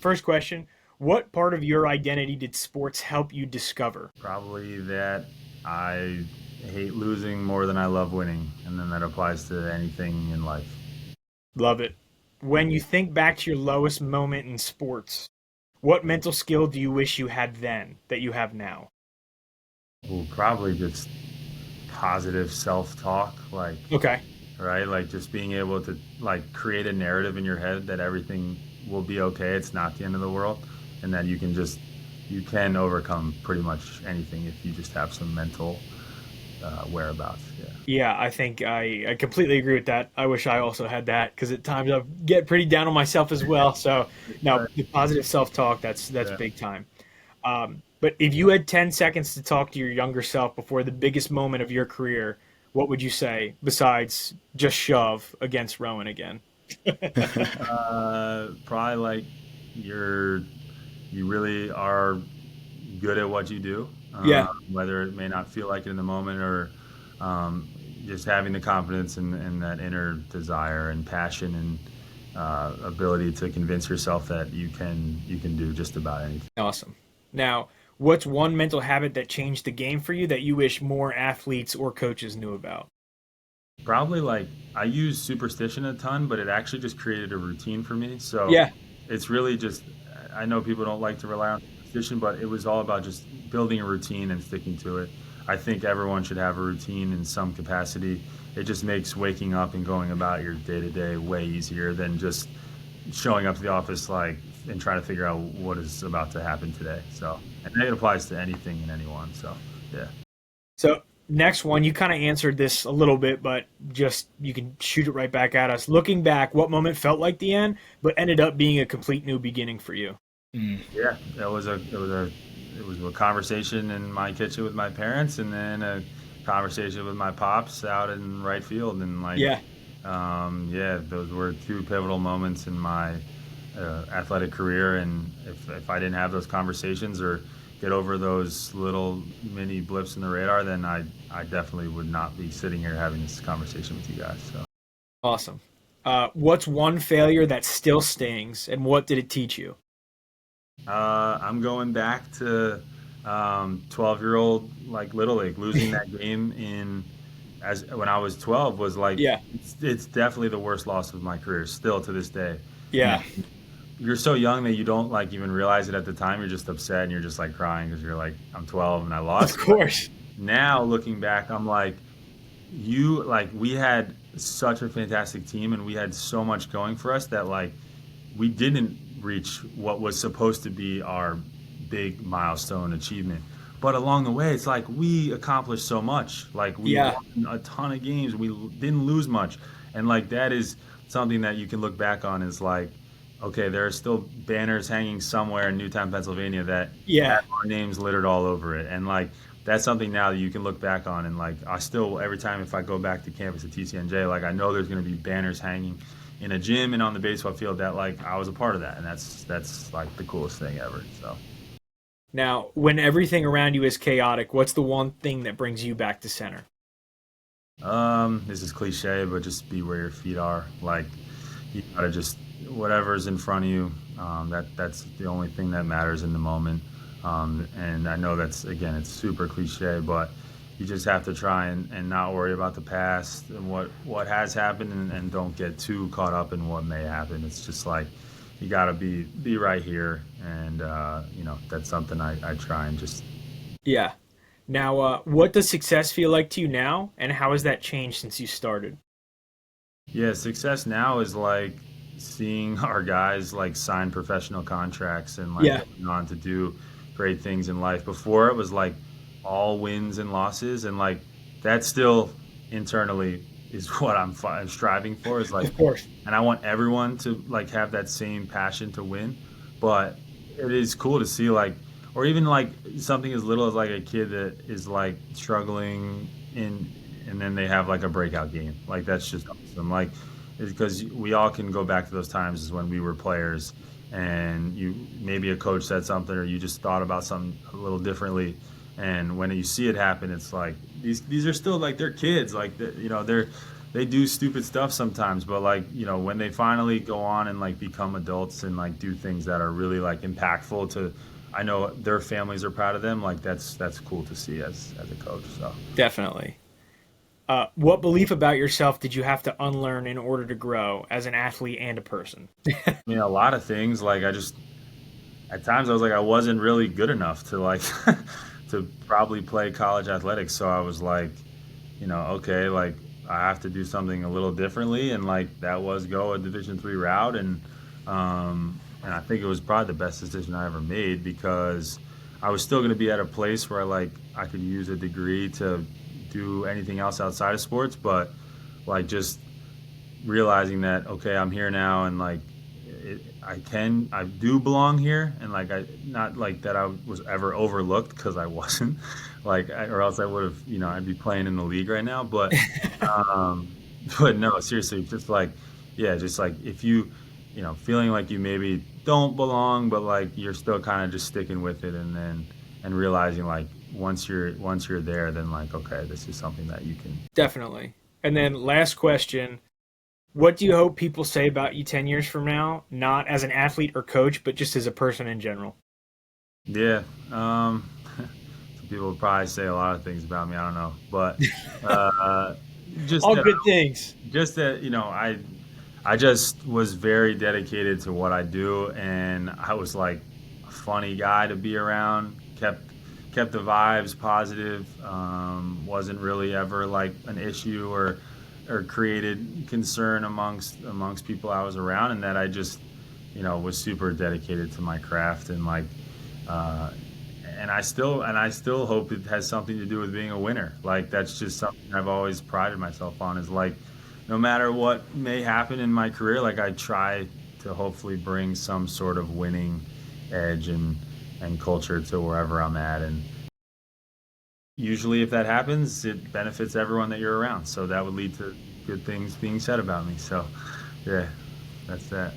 first question, what part of your identity did sports help you discover? Probably that I hate losing more than I love winning, and then that applies to anything in life. Love it. When you think back to your lowest moment in sports, what mental skill do you wish you had then that you have now? Well, probably just positive self-talk, like Okay. right, like just being able to like create a narrative in your head that everything will be okay. It's not the end of the world, and that you can overcome pretty much anything if you just have some mental whereabouts. Yeah. Yeah, I think I completely agree with that. I wish I also had that because at times I get pretty down on myself as well. So now Right. the positive self-talk, that's Yeah. big time. But if you had 10 seconds to talk to your younger self before the biggest moment of your career, what would you say besides just shove against Rowan again? Probably like you're you really are good at what you do, Yeah, whether it may not feel like it in the moment or um, just having the confidence and that inner desire and passion and ability to convince yourself that you can do just about anything. awesome. Now, what's one mental habit that changed the game for you that you wish more athletes or coaches knew about? Probably like I use superstition a ton, but it actually just created a routine for me. So Yeah, it's really just I know people don't like to rely on superstition, but it was all about just building a routine and sticking to it. I think everyone should have a routine in some capacity. It just makes waking up and going about your day to day way easier than just showing up to the office like and trying to figure out what is about to happen today. So and it applies to anything and anyone. So yeah. so next one, you kind of answered this a little bit, but just you can shoot it right back at us. Looking back, what moment felt like the end, but ended up being a complete new beginning for you? Mm. Yeah, it was a conversation in my kitchen with my parents, and then a conversation with my pops out in right field, and like, Yeah, yeah, those were two pivotal moments in my athletic career, and if I didn't have those conversations or get over those little mini blips in the radar, then I definitely would not be sitting here having this conversation with you guys. So. awesome. What's one failure that still stings, and what did it teach you? I'm going back to 12-year-old like little league losing that game in as when I was 12 was like Yeah, it's definitely the worst loss of my career still to this day. yeah, You're so young that you don't like even realize it at the time. You're just upset and you're just like crying because you're like I'm 12 and I of lost. But course. now looking back, I'm like you like we had such a fantastic team and we had so much going for us that like we didn't reach what was supposed to be our big milestone achievement. But along the way, it's like we accomplished so much. Like we Yeah, won a ton of games. We didn't lose much. And like that is something that you can look back on is like, okay, there are still banners hanging somewhere in Newtown, Pennsylvania that yeah, have our names littered all over it. And like that's something now that you can look back on and like I still every time if I go back to campus at TCNJ, like I know there's gonna be banners hanging in a gym and on the baseball field that like I was a part of that, and that's like the coolest thing ever. So, now, when everything around you is chaotic, what's the one thing that brings you back to center? this is cliche, but just be where your feet are. Like you gotta just whatever's in front of you. That's the only thing that matters in the moment. And I know that's again, it's super cliche, but you just have to try and not worry about the past and what has happened and don't get too caught up in what may happen. It's just like you got to be right here, and you know that's something I try and just Yeah. Now, what does success feel like to you now, and how has that changed since you started? yeah. Success now is like seeing our guys like sign professional contracts and like Yeah, going on to do great things in life. Before it was like all wins and losses, and like that still internally is what I'm striving for. Is like of course. and I want everyone to like have that same passion to win. But it is cool to see like, or even like something as little as like a kid that is like struggling in, and then they have like a breakout game. Like that's just awesome. Like, it's because we all can go back to those times as when we were players, and you maybe a coach said something or you just thought about something a little differently, and when you see it happen, it's like these are still like they're kids. Like you know they do stupid stuff sometimes, but like, when they finally go on and like become adults and like do things that are really like impactful to, I know their families are proud of them. Like that's cool to see as a coach. So, Definitely. What belief about yourself did you have to unlearn in order to grow as an athlete and a person? I mean, a lot of things like I just at times I was like I wasn't really good enough to like to probably play college athletics. So I was like, okay, like I have to do something a little differently, and like that was go a Division III route, and I think it was probably the best decision I ever made because I was still going to be at a place where like I could use a degree to do anything else outside of sports, but like just realizing that okay, I'm here now, and like I do belong here, and like I not like that I was ever overlooked because I wasn't, or else I would have, I'd be playing in the league right now. Um, but no, seriously, just like yeah, just like if you, feeling like you maybe don't belong, but like you're still kind of just sticking with it, and realizing like once you're there, then like okay, this is something that you can. Definitely. And then last question, what do you hope people say about you 10 years from now, not as an athlete or coach, but just as a person in general? Yeah. Some people would probably say a lot of things about me. I don't know, but uh, just All that, good things. just that, I just was very dedicated to what I do, and I was like a funny guy to be around. Kept the vibes positive. Wasn't really ever like an issue or created concern amongst people I was around, and that I just was super dedicated to my craft and like uh, and I still hope it has something to do with being a winner. Like that's just something I've always prided myself on is like no matter what may happen in my career, like I try to hopefully bring some sort of winning edge and culture to wherever I'm at. And usually if that happens, it benefits everyone that you're around. So that would lead to good things being said about me. So yeah, that's that.